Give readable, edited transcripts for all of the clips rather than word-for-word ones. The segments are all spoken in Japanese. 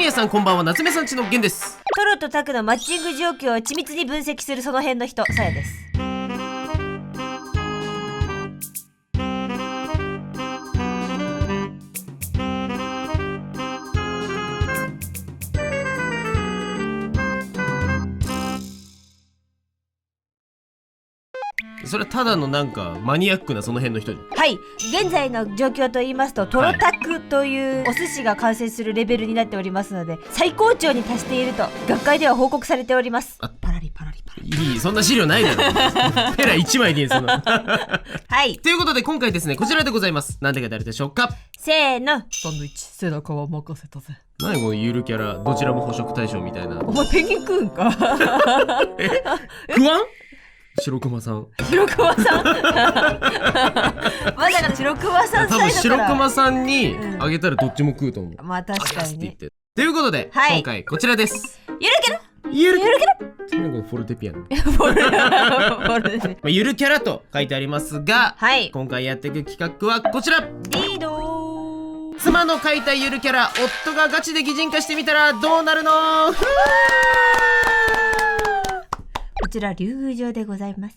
宮さんこんばんは、夏目さんちの源です。トロとタクのマッチング状況を緻密に分析するその辺の人、さやです。それはただのなんかマニアックなその辺の人。はい、現在の状況と言いますとトロタクというお寿司が完成するレベルになっておりますので、最高潮に達していると学会では報告されております。パラリパラリパラリ。いい、そんな資料ないだろペラ1枚でいいそのはい、ということで今回ですね、こちらでございます。何でか誰でしょうか。せーの、サンドイッチ背中は任せたぜ。何このゆるキャラ、どちらも捕食対象みたいな。お前ペンギン食うんか食わん。白熊さん。白熊さんまさか白熊さんサイドから。多分白熊さんにあげたらどっちも食うと思う。まあ確かにね。ということで、はい、今回こちらです。ゆるキャラゆるキャラなんかフォルテピアノゆるキャラと書いてありますが、はい、今回やっていく企画はこちら。リード妻の書いたゆるキャラ、夫がガチで擬人化してみたらどうなるのこちら竜宮城でございます。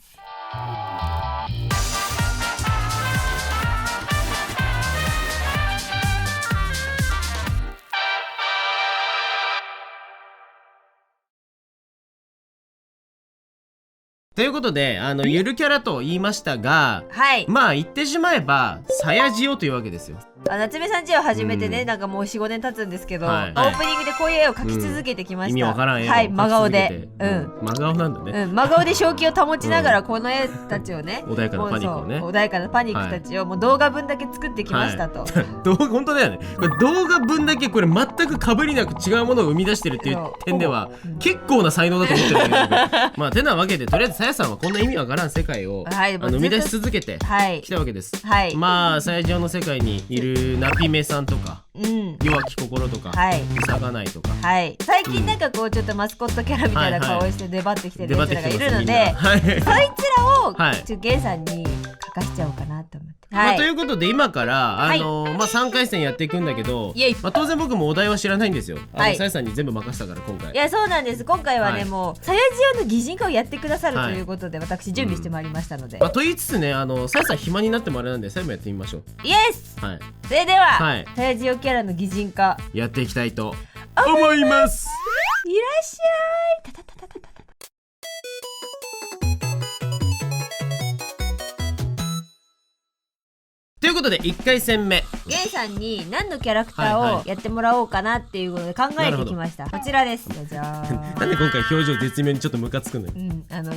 ということで、ゆるキャラと言いましたが、はい、まあ言ってしまえばさやじおというわけですよ。夏目さんちを始めてね、なんかもう 4,5 年経つんですけど、はい、オープニングでこういう絵を描き続けてきました。意味わからん絵を、はい、真顔で、真顔なんだね。真顔で正気を保ちながらこの絵たちをね、穏やかなパニックをね、穏やかなパニックたちをもう動画分だけ作ってきましたと。本当だよね。これ動画分だけこれ全く被りなく違うものを生み出してるっていう点では結構な才能だと思ってるんだけど、まあてなわけでとりあえずさやさんはこんな意味わからん世界を生み出し続けてきたわけです。まあさやじおの世界にいるナピメさんとか、弱き心とか、うさがないとか、最近なんかこうちょっとマスコットキャラみたいな顔をして出張ってきてるやつらがいるので、そいつらをゲンさんに書かしちゃおうかなと思って。ということで今から3回戦やっていくんだけど、当然僕もお題は知らないんですよ。さやさんに全部任せたから今回。いやそうなんです。今回はね、もうさやじおの擬人化をやってくださるということで、私準備してまいりましたので、と言いつつね、さやさん暇になってもあれなんで、さやもやってみましょう。イエス。それではさやじおキャラの擬人化やっていきたいと思います。いらっしゃい。たたたたたた。ということで1回戦目、ゲンさんに何のキャラクターをやってもらおうかなっていうことで考えてきました。こちらです。じゃーなんで今回表情絶妙にちょっとムカつくのよ。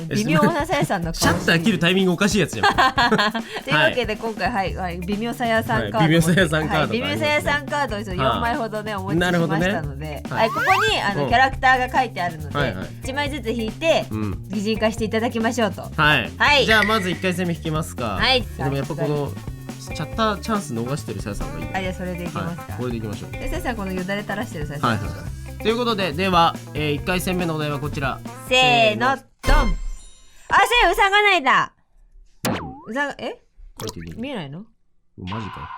微妙なさやさんの顔シャッター切るタイミングおかしいやつじゃんというわけで今回微妙さやさんカード、微妙さやさんカード、微妙さやさんカードを4枚ほどねお持ちしましたので、ここにキャラクターが書いてあるので1枚ずつ引いて擬人化していただきましょうと。じゃあまず1回戦目引きますか。でもやっぱこのチャッターチャンス逃してるさやさんがいい。じゃあそれでいきますか。これでいきましょう。さやさんこのよだれ垂らしてるさやさん。ということで、では1回戦目のお題はこちら。せーの、ドン。せうさがないだ。うさが見えないの？マジか。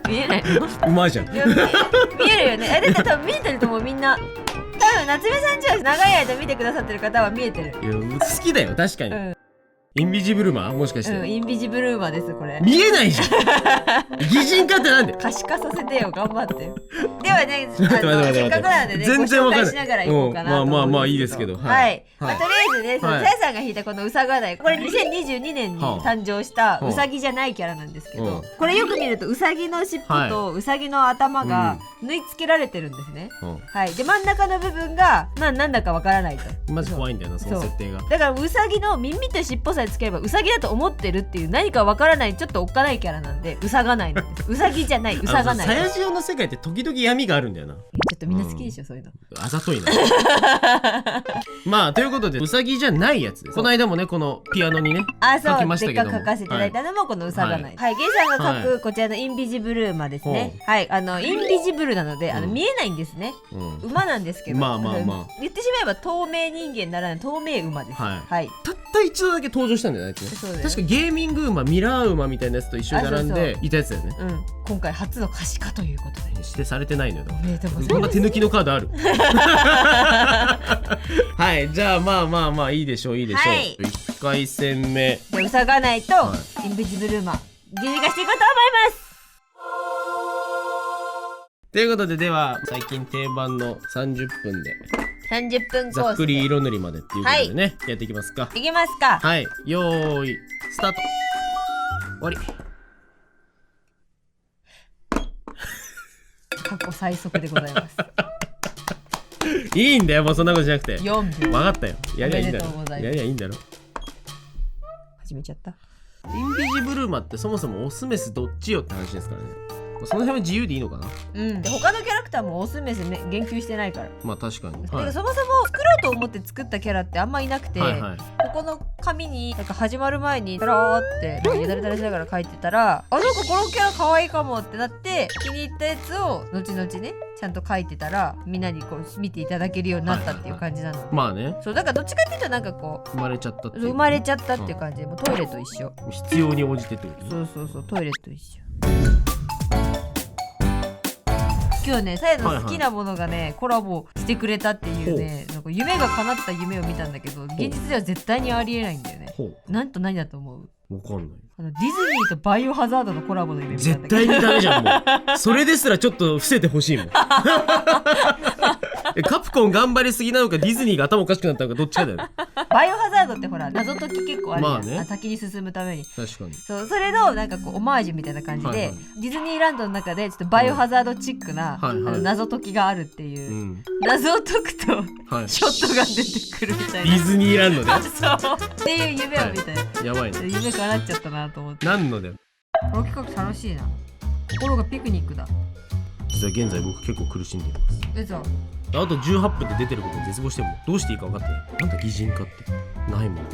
見えないの？うまいじゃん。見えるよね。だって多分見えてると思うみんな。多分夏目さんちは長い間見てくださってる方は見えてる。いや好きだよ確かに。インビジブルマーもしかして、インビジブルーマーですこれ。見えないじゃん擬人化ってなんで可視化させてよ、頑張ってよ。ではね、せっかくなんでね、全然わかんない。ご紹介しながらいこうかなと思うんですけど。まあいいですけど、とりあえずね、さやさんが引いたこのうさがない、これ2022年に誕生したうさぎじゃないキャラなんですけど、これよく見るとうさぎの尻尾とうさぎの頭が縫い付けられてるんですね。で真ん中の部分がなんだかわからないと。マジ怖いんだよなその設定が。だからうさぎの耳と尻尾さえつければうさぎだと思ってるっていう、何かわからないちょっとおっかないキャラなんでうさがないなんです。うさぎじゃない、うさがない。さやじおの世界って時々闇があるんだよな。ちょっとみんな好きでしょ、そういうの。あざといなまあということでうさぎじゃないやつです。この間もねこのピアノにね書きましたけども、せっかく書かせていただいたのもこのうさがない。ゲンさんが書くこちらのインビジブルー馬ですね。インビジブルなので見えないんですね。馬なんですけど、言ってしまえば透明人間ならぬ透明馬です。たった一度だけ登場場したんだよね、あいつね。そうだよ。確かゲーミング馬ミラー馬みたいなやつと一緒に並んでいたやつだよね。今回初の可視化ということで指定されてないのよ。おめでとうございます。こんな手抜きのカードあるはい、じゃあまあいいでしょう、いいでしょう、はい、1回戦目でうさがないと、インビジブルーマン擬人化していこうと思います。ということで、では最近定番の30分で30分コースざっくり色塗りまでっていうことでね、やっていきますか。いきますか。はい、よーいスタート。終わり。過去最速でございますいいんだよ、もうそんなことしなくて。4秒。分かったよ、やりゃいいんだろ。やりゃいいんだろ。始めちゃった。インビジブルーマってそもそもオスメスどっちよって話ですからね。その辺は自由でいいのかな。で他のキャラクターもオスメス言及してないから。まあ確かに、そもそも作ろうと思って作ったキャラってあんまいなくて、ここの紙になんか始まる前にダラーってよだれ垂らしながら書いてたら、あ、なんかこのキャラ可愛いかもってなって気に入ったやつを後々ねちゃんと書いてたら、みんなにこう見ていただけるようになったっていう感じなので、まあね、そうだからどっちかっていうとなんかこう生まれちゃったっていう、生まれちゃったっていう感じで、もうトイレと一緒。必要に応じてってことね。そうトイレと一緒。今日ね、さやの好きなものがね、コラボしてくれたっていうね、なんか夢が叶った夢を見たんだけど、現実では絶対にありえないんだよね。なんと何だと思う？わかんない。ディズニーとバイオハザードのコラボの夢見たんだけど、絶対にダメじゃん。もうそれですらちょっと伏せてほしいもんカプコン頑張りすぎなのか、ディズニーが頭おかしくなったのか、どっちかだよね。バイオハザードってほら謎解き結構あるじゃん、まあね、先に進むために。確かに。それのなんかこうオマージュみたいな感じで、ディズニーランドの中でちょっとバイオハザードチックな、謎解きがあるっていう、謎を解くと、ショットが出てくるみたいな、ディズニーランドでそうっていう夢を見たよ、やばいね。夢叶っちゃったなと思って。何のだよ。この企画楽しいな。心がピクニックだ。実は現在僕結構苦しんでいます。あと18分で出てることに絶望してもどうしていいか分かってない。なんだ擬人化ってないもん。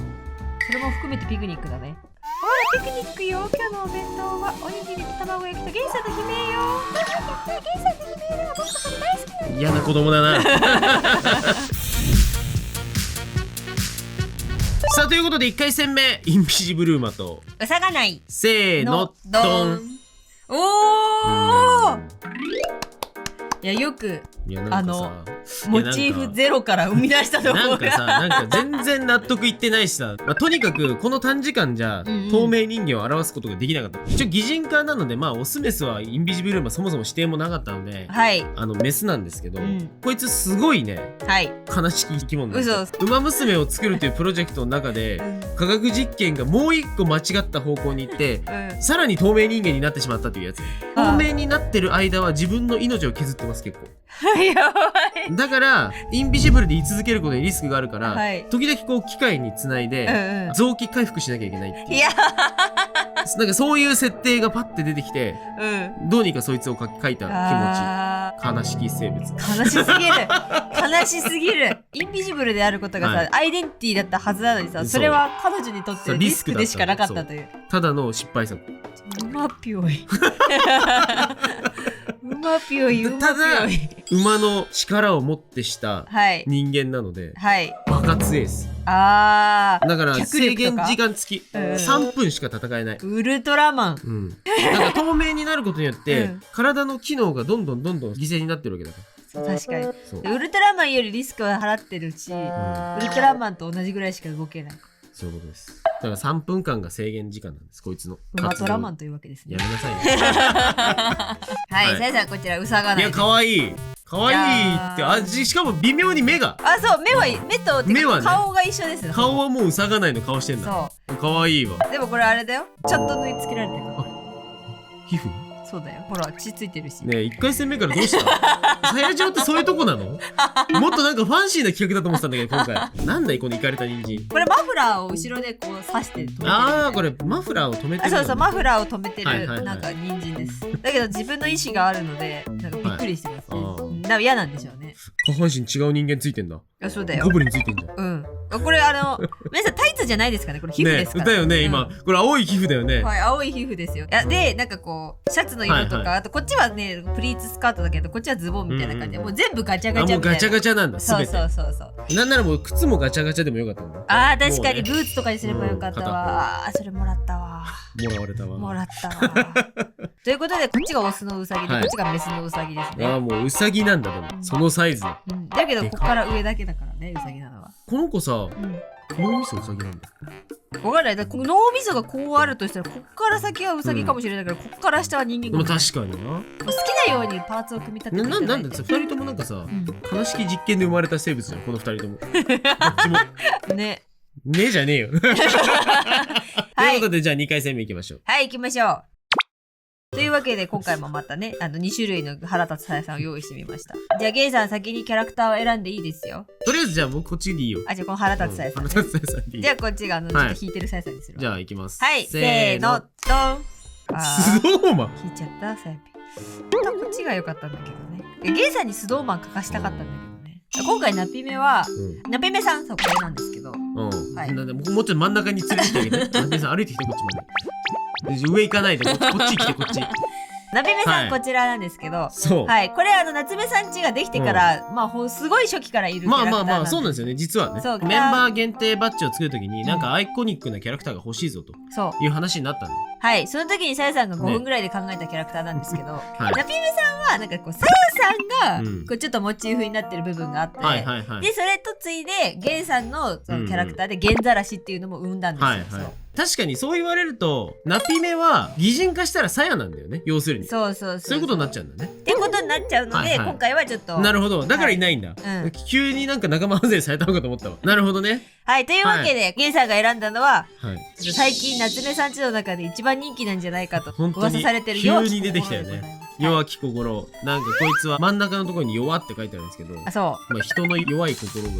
それも含めてピクニックだね。ほらピクニックよ。今日のお弁当はおにぎりと卵焼きとゲンさんの悲鳴よ。ゲンさんの悲鳴は僕さん大好きなの。嫌な子供だなさあ、ということで1回戦目、インビジブルーマとうさがない。せーのドン。おー、いやよくモチーフゼロから生み出したところなんかさ、なんか全然納得いってないしさ、とにかくこの短時間じゃ透明人間を表すことができなかった。一応擬人化なので、まあオスメスはインビジブルーマそもそも指定もなかったので、メスなんですけど、こいつすごいね、悲しき生き物なんですよ。ウマ娘を作るというプロジェクトの中で、科学実験がもう一個間違った方向に行って、さらに透明人間になってしまったというやつ。透明になってる間は自分の命を削ってます、結構。やばい。だからインビジブルで居続けることにリスクがあるから、時々こう機械につないで、臓器回復しなきゃいけないっていう、なんかそういう設定がパッて出てきて、どうにかそいつを書いた気持ち。悲しき生物。悲しすぎる悲しすぎる。インビジブルであることがさ、アイデンティティだったはずなのにさ、それは彼女にとってリスクでしかなかったという、ただの失敗作。うまぴょい馬ぴょい。ただ馬の力をもってした人間なので、バカ強いです。だから制限時間付き、3分しか戦えないウルトラマン。なんか透明になることによって体の機能がどんどん犠牲になってるわけだから。確かにウルトラマンよりリスクは払ってるし、ウルトラマンと同じぐらいしか動けない。そういうことです。だから3分間が制限時間なんです、こいつの。ウマトラマンというわけですね。やめなさいねはい、さやさんこちらうさがない。いや、かわいいかわいいって味。しかも微妙に目が、そう、目と顔が一緒です。顔はもううさがないの顔してんだ。そう、かわいいわ。でもこれあれだよ、ちゃんと縫い付けられてる。皮膚。そうだよ、ほら血ついてるしね。1回戦目からどうしたさや嬢ってそういうとこなの？もっとなんかファンシーな企画だと思ってたんだけど、今回なんだいこのイカれた人参。これマフラーを後ろでこう刺してる。これマフラーを止めてる。そう、マフラーを止めてるなんか人参です。だけど自分の意思があるのでなんかびっくりしてますね。嫌なんでしょうね。下半身違う人間ついてんだ。そうだよ。ゴブリンついてんじゃん。これ皆さんタイツじゃないですかね、これ皮膚ですからね。だよね、今これ青い皮膚だよね。はい、青い皮膚ですよ。でなんかこうシャツの色とか、あとこっちはねプリーツスカートだけどこっちはズボンみたいな感じで、もう全部ガチャガチャみたいな。もうガチャガチャなんだ。そう。なんならもう靴もガチャガチャでもよかったの。あー確かにブーツとかにすればよかったわ。それもらったわ。もらったわ。ということでこっちがオスのウサギで、こっちがメスのウサギですね。ああ、もうウサギなんだ。でもそのサイズだ。だけどここから上だけだからね、ウサギなのは。この子さ、脳みそウサギなんだ。分かんない。だから脳みそがこうあるとしたらこっから先はウサギかもしれないけど、こっから下は人間かもしれない。確かにな。好きなようにパーツを組み立てていただいて。なんでさ、2人ともなんかさ、悲しき実験で生まれた生物じゃん、この2人とも。どっちも。ねじゃねえよ。ということで、じゃあ2回戦目いきましょう。はい、行きましょう。というわけで今回もまたね、2種類の腹立つさやさんを用意してみました。じゃあゲイさん先にキャラクターを選んでいいですよ。とりあえずじゃあ僕こっちでいいよ。じゃあこの腹立つさやさん、腹立つさやさんでいい。じゃあこっちがちょっと引いてるさやさんにするわ。じゃあいきます。はい、せーの、ドン。スドーマン引いちゃったさやぴ。こっちが良かったんだけどね。ゲイさんにスドーマン書かしたかったんだけどね。今回ナピメは、ナピメさん、そうこれなんですけど、はい、もうちょっと真ん中に連れてきてあげて。ナピメさん歩いてきてこっちまで。上行かないでこっち来てこっち。ナピメさん、こちらなんですけど、はい、これ夏目さん家ができてから、すごい初期からいるキャラクターなんです。そうなんですよね。実はね、メンバー限定バッジを作るときになんかアイコニックなキャラクターが欲しいぞという話になったんで、はい、その時にさやさんが5分ぐらいで考えたキャラクターなんですけど、ナピメさんはなんかこうさやさんがこうちょっとモチーフになってる部分があって、でそれとついでゲンさんのそのキャラクターでゲンザラシっていうのも生んだんですよ。確かにそう言われるとナピメは擬人化したらサヤなんだよね、要するに。そういうことになっちゃうんだね。ってことになっちゃうので、今回はちょっと。なるほど、だからいないんだ。急になんか仲間外れされたのかと思ったわ。なるほどね。はい、というわけでゲンさんが選んだのは最近夏目さん家の中で一番人気なんじゃないかと噂されてる急に出てきたよね。弱き心。なんかこいつは真ん中のところに弱って書いてあるんですけど、人の弱い心が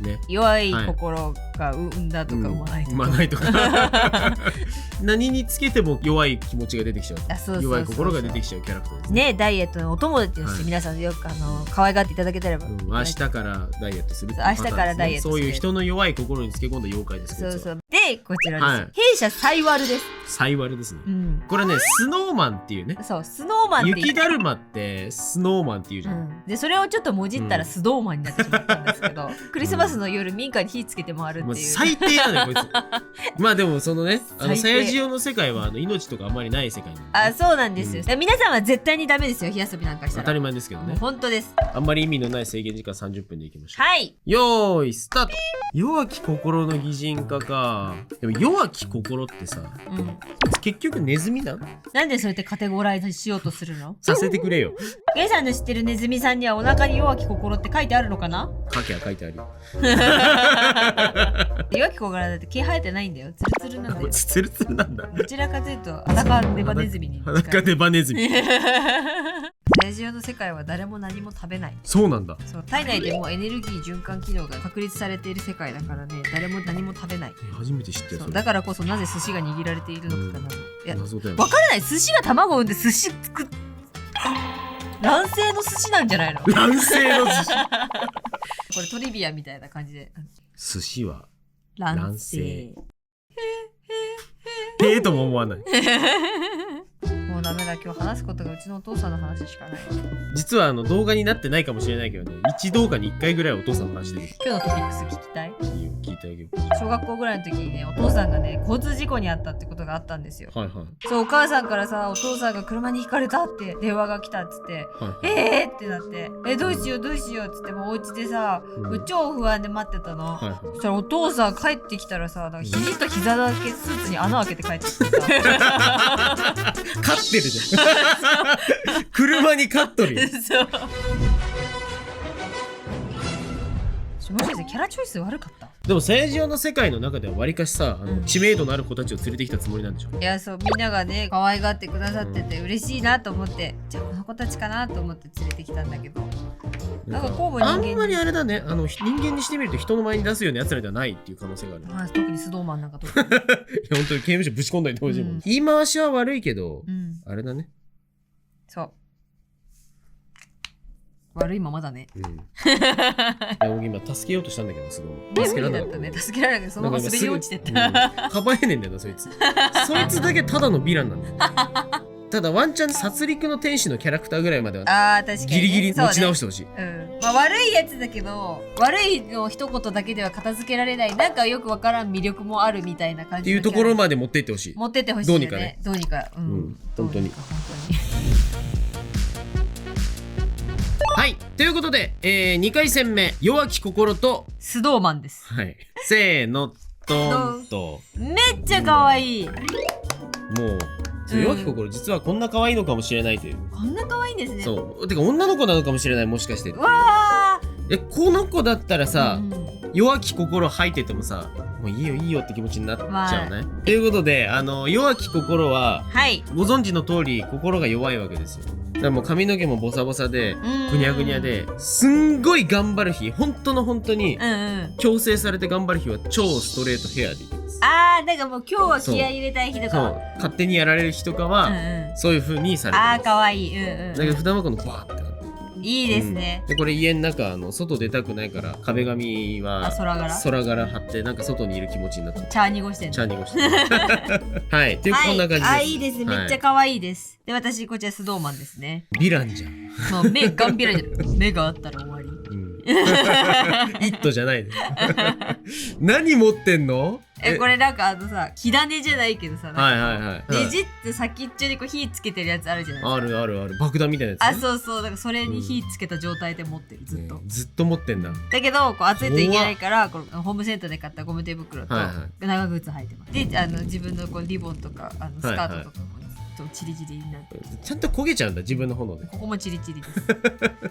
ね、弱い心が生んだとか生まないとか、何につけても弱い気持ちが出てきちゃう、弱い心が出てきちゃうキャラクターですね。ダイエットのお友達として皆さんよく可愛がっていただけたらば、明日からダイエットする、明日からダイエットする、そういう人の弱い心につけ込んだ妖怪です。でこちらです。弊社サイワルです。サイワルですね。これね、スノーマンっていうね。そう、スノーマンって雪だるまってスノーマンっていうじゃん。でそれをちょっともじったらスドーマンになってしまったんですけど、クリスマスの夜民家に火つけて回るっていう。最低やねこいつ。まあでもそのね、サヤジオの世界は命とかあんまりない世界なんで。そうなんですよ。皆さんは絶対にダメですよ、火遊びなんかしたら。当たり前ですけどね。本当です。あんまり意味のない制限時間30分でいきましょう。はい。よーいスタート。弱き心の擬人化か。でも弱き心ってさ、結局ネズミなん？なんでそうやってカテゴライズしようとするの？させてくれよ。ゲイさんの知ってるネズミさんにはお腹に弱き心って書いてあるのかな？書いてあるよ。弱き心だって毛生えてないんだよ。ツルツルなんだよ。ツルツルなんだ。どちらかというと裸ネバネズミに近い。裸ネバネズミ。サヤジオの世界は誰も何も食べない。そうなんだ。そう、体内でもエネルギー循環機能が確立されている世界だからね、誰も何も食べない。初めて知ったよ。だからこそなぜ寿司が握られているのかな。いや、謎だよ。わからない。寿司が卵を産んで寿司作っ卵性の寿司なんじゃないの？卵性の寿司。これトリビアみたいな感じで。寿司は卵性。とも思わない。もうダメだ、今日話すことがうちのお父さんの話しかない。実は動画になってないかもしれないけどね、1動画に1回ぐらいお父さんの話してる。今日のトピックス聞きたい？聞いてあげる。小学校ぐらいの時にね、お父さんがね、交通事故に遭ったってことがあったんですよ。そう、お母さんからさ、お父さんが車にひかれたって電話が来たっつって、ってなって、どうしようっつってもお家でさ、超不安で待ってたの。そしたらお父さん帰ってきたらさ、なんか肘と膝だけスーツに穴開けて帰ってきてさ。勝ってるじゃん。車に勝っとるよ。そう。もしかしてキャラチョイス悪かった？でもサヤジオの世界の中ではわりかしさ、知名度のある子たちを連れてきたつもりなんでしょ。いや、そう、みんながね可愛がってくださってて嬉しいなと思って、じゃあこの子たちかなと思って連れてきたんだけど、なんかこうも人間に、あんまりあれだね、人間にしてみると人の前に出すような奴らではないっていう可能性がある。特にスドーマンなんかと。いや本当に刑務所ぶち込んだりとほしいもん。言い回しは悪いけど、あれだね。そう。悪いままだね。うん。いや僕今助けようとしたんだけどすごい。助けられなかったね。助けられなくてそのまま滑り落ちてった。かばえねえんだよなそいつ。そいつだけただのヴィランなんだよ。ただワンチャン殺戮の天使のキャラクターぐらいまでは確かに、ね、ギリギリ持ち直してほしい、まあ、悪いやつだけど悪いの一言だけでは片付けられないなんかよくわからん魅力もあるみたいな感じっていうところまで持っていってほしい。持ってってほしい、ね、どうにかね。どうにか、本当にはい、ということで、2回戦目弱き心とスドーマンです。はい、せーのドンと。めっちゃ可愛い。もう弱き心実はこんな可愛いのかもしれないという。こんな可愛いんですね。そうてか女の子なのかもしれない、もしかして。わー、この子だったらさ、弱き心吐いててもさもういいよいいよって気持ちになっちゃうね、ということで弱き心は、はい、ご存知の通り心が弱いわけですよ。だからもう髪の毛もボサボサでぐにゃぐにゃですんごい頑張る日、本当に強制されて頑張る日は超ストレートヘアでいきます。なんかもう今日は気合い入れたい日とか、そう勝手にやられる日とかは、そういう風にされてます。かわいい。だけど普段はこのバーっていいですね、でこれ家の中外出たくないから壁紙は空柄貼ってなんか外にいる気持ちになってチャー濁してんの。チャー濁してはいっていうこんな感じです。いいです、めっちゃ可愛いです。で私こちらスドーマンですね。ヴィランじゃん。もう目ガンビランじゃん。目があったら終わり。イットじゃないね。何持ってんの？これなんかさ火種じゃないけどさ、ねじって先っちょにこう火つけてるやつあるじゃないですか。ある爆弾みたいなやつ、ね、そうだからそれに火つけた状態で持ってる、ずっと持ってんだ。だけどこう熱いといけないからこのホームセンターで買ったゴム手袋と長靴履いてます。で自分のこうリボンとかスカートとかもチリチリになって、ちゃんと焦げちゃうんだ自分の炎で。ここもチリチリです。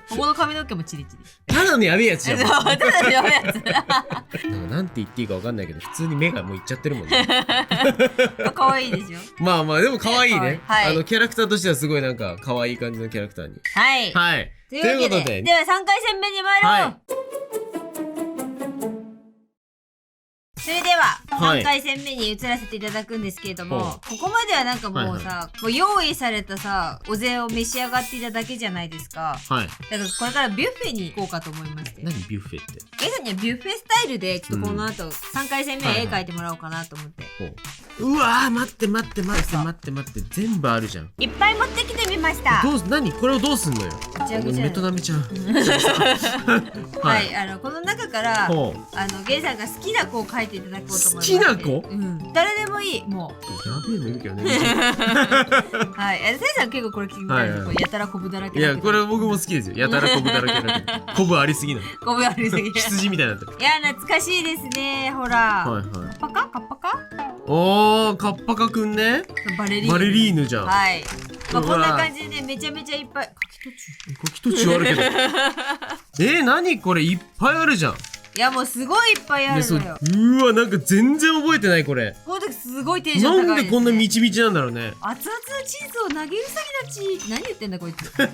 ここの髪の毛もチリチリ。ただのやべえやつじゃん。ただのやべえやつ。なんて言っていいか分かんないけど普通に目がもういっちゃってるもんね。可愛いですよ。まあでも可愛いね。はい、キャラクターとしてはすごいなんか可愛い感じのキャラクターに。はい。ということででは3回戦目に参ろう。それでは3回戦目に移らせていただくんですけれども、ここまではなんかもうさ、もう用意されたさお膳を召し上がっていただけじゃないですか。だからこれからビュッフェに行こうかと思いまして。何ビュッフェって？ゲさんにはビュッフェスタイルでちょっとこの後3回戦目絵描いてもらおうかなと思って。うわー待って全部あるじゃん。いっぱい持ってきてみました。何これをどうすんのよ。メトナメちゃん。はい、この中からゲイさんが好きな子を描いていただこうと思います。好きな子？誰でもいい。もうやべえのいるけどね。はい、せいさん結構これ気になる。やたらコブだらけ。いやこれ僕も好きですよ。やたらコブだらけだけど。コブありすぎなの。コブありすぎ。羊みたいになってる。いや懐かしいですね。ほら。カッパか？おーカッパカくんね。バレリーヌじゃん。はい。こんな感じでねめちゃめちゃいっぱい。書き途中あるけど。何これいっぱいあるじゃん。いやもうすごいいっぱいあるのよ。うわなんか全然覚えてないこれ。この時すごいテンション高いですね。なんでこんなみちみちなんだろうね。熱々のチーズを投げるさぎだち。何言ってんだこいつ。じゃあ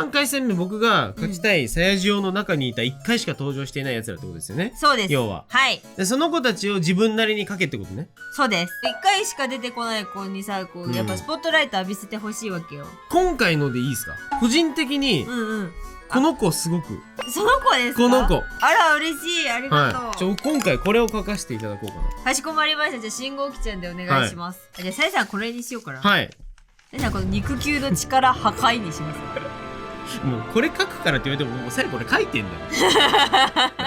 3回戦目僕が勝ちたいサヤジオの中にいた1回しか登場していないやつらってことですよね。そうです。要は。はい。でその子たちを自分なりにかけってことね。そうです。1回しか出てこない子にさこうやっぱスポットライト浴びせてほしいわけよ。今回のでいいですか？個人的にこの子すごく。その子ですか？この子。あら嬉しい、ありがとう。今回これを書かせていただこうかな。かしこまりました。じゃあ信号機ちゃんでお願いします。じゃあさやさんこれにしようかな。はい。さやさんこの肉球の力破壊にします。もうこれ書くからって言われてももう最後これ書いてんだよ。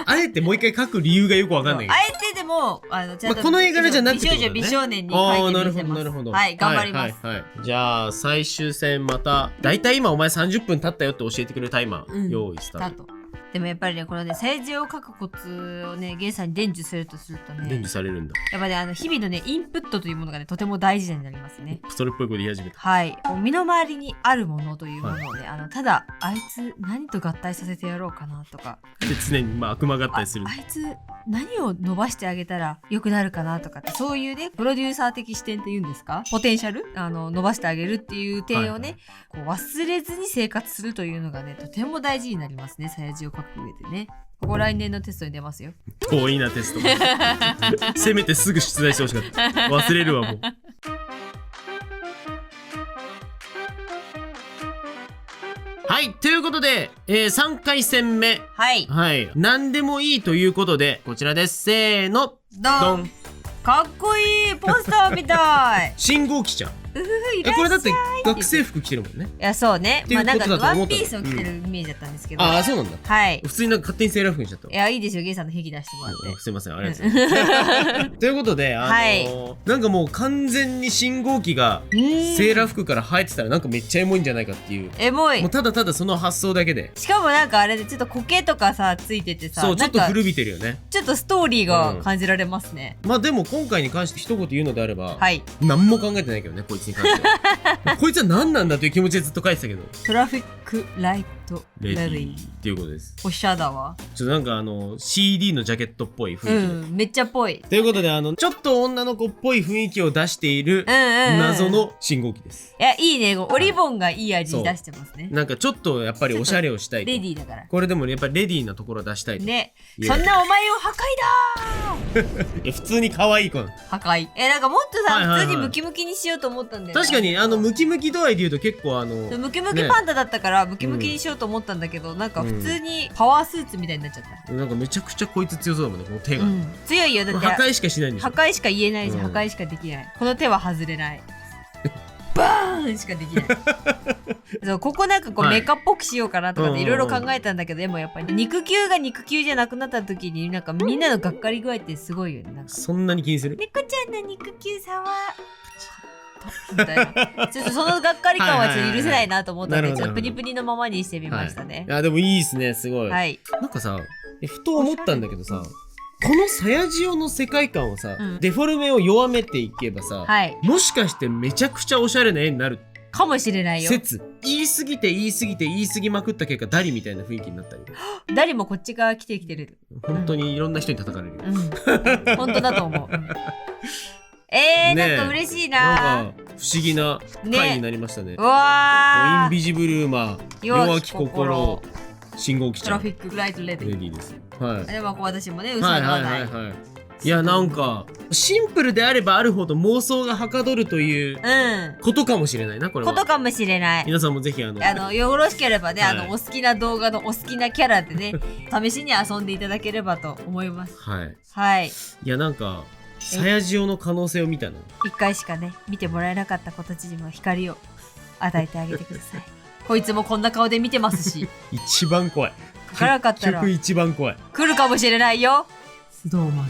あえてもう一回書く理由がよくわかんないけど。あえてでもちゃんとこの絵柄じゃなくて美少女美少年に書いてみせます。なるほど。はい頑張ります。じゃあ最終戦まただいたい今お前30分経ったよって教えてくれるタイマー用意スタート。でもやっぱりねこのね政治を書くコツをねゲイさんに伝授するとね伝授されるんだ。やっぱね日々のねインプットというものがねとても大事になりますね。それっぽいこと言い始めた。はい。身の回りにあるものというものをね、ただあいつ何と合体させてやろうかなとかで常に悪魔合体する。あいつ何を伸ばしてあげたら良くなるかなとかってそういうねプロデューサー的視点っていうんですか、ポテンシャル伸ばしてあげるっていう点をね、こう忘れずに生活するというのがねとても大事になりますね。さやじを書く上でね。ここ来年のテストに出ますよ。遠いなテスト。せめてすぐ出題してほしかった。忘れるわもう。はい、ということで、3回戦目。はい。はい。何でもいいということで、こちらです。せーの。ドン。かっこいいポスターみたい。信号機ちゃん。これだって学生服着てるもんね。いやそうね。まあなんかワンピースを着てるイメージだったんですけど。ああそうなんだ。はい。普通になんか勝手にセーラー服にしちゃった。いやいいですよゲイさんの癖出してもらって。すいませんありがとうございます。ということでなんかもう完全に信号機がセーラー服から生えてたらなんかめっちゃエモいんじゃないかっていう。エモい。もうただただその発想だけで。しかもなんかあれでちょっと苔とかさついててさ。そうちょっと古びてるよね。ちょっとストーリーが感じられますね。まあでも今回に関して一言言うのであれば、はい。何も考えてないけどねこいつに関しては。こいつは何なんだという気持ちでずっと書いてたけど。トラフィックライトレディーっていうことです。おしゃだわ。ちょっとなんかCD のジャケットっぽい雰囲気で。めっちゃっぽい。ということでちょっと女の子っぽい雰囲気を出している謎の信号機です。いやいいねオリボンがいい味出してますね。なんかちょっとやっぱりおしゃれをしたい。レディーだから。これでもやっぱりレディーなところを出したいね。そんなお前を破壊だー。いや普通に可愛い子。破壊。なんかもっとさ普通にムキムキにしようと思ったんだよ。確かにムキムキ度合いで言うと結構ムキムキパンダだったからムキムキにしようと思ったんだけど、なんか普通にパワースーツみたいになっちゃった。なんかめちゃくちゃこいつ強そうだもんねこの手が。強いよだって。破壊しかしないんでしょ。破壊しか言えないし破壊しかできない。この手は外れない。バーンしかできない。そうここなんかこうメカっぽくしようかなとかいろいろ考えたんだけど、でもやっぱり肉球が肉球じゃなくなった時になんかみんなのがっかり具合ってすごいよね。なんかそんなに気にする？猫ちゃんの肉球触みたいな。ちょっとそのがっかり感はちょっと許せないなと思ったんで、ちょっとプニプニのままにしてみましたね。いやでもいいですねすごい。はい。なんかさふと思ったんだけどさ。このサヤジオの世界観をさ、デフォルメを弱めていけばさ、もしかしてめちゃくちゃおしゃれな絵になるかもしれないよ。説言い過ぎて言い過ぎて言い過ぎまくった結果ダリみたいな雰囲気になったり。ダリもこっち側来てる。本当にいろんな人に叩かれるよ。本当だと思う。なんか嬉しいな。なんか不思議な回になりましたね。うわインビジブルーマー弱き心信号機ちゃん。トラフィックライトレディーです。はい。でも私もね、うさがない。いやなんかシンプルであればあるほど妄想がはかどるということかもしれないなこれは。ことかもしれない。皆さんもぜひよろしければねお好きな動画のお好きなキャラでね試しに遊んでいただければと思います。はい。いやなんかサヤジオの可能性を見たの。一回しかね見てもらえなかった子たちにも光を与えてあげてください。こいつもこんな顔で見てますし。一番怖い。書かなかったら結局一番怖い。来るかもしれないよ。スノーマン。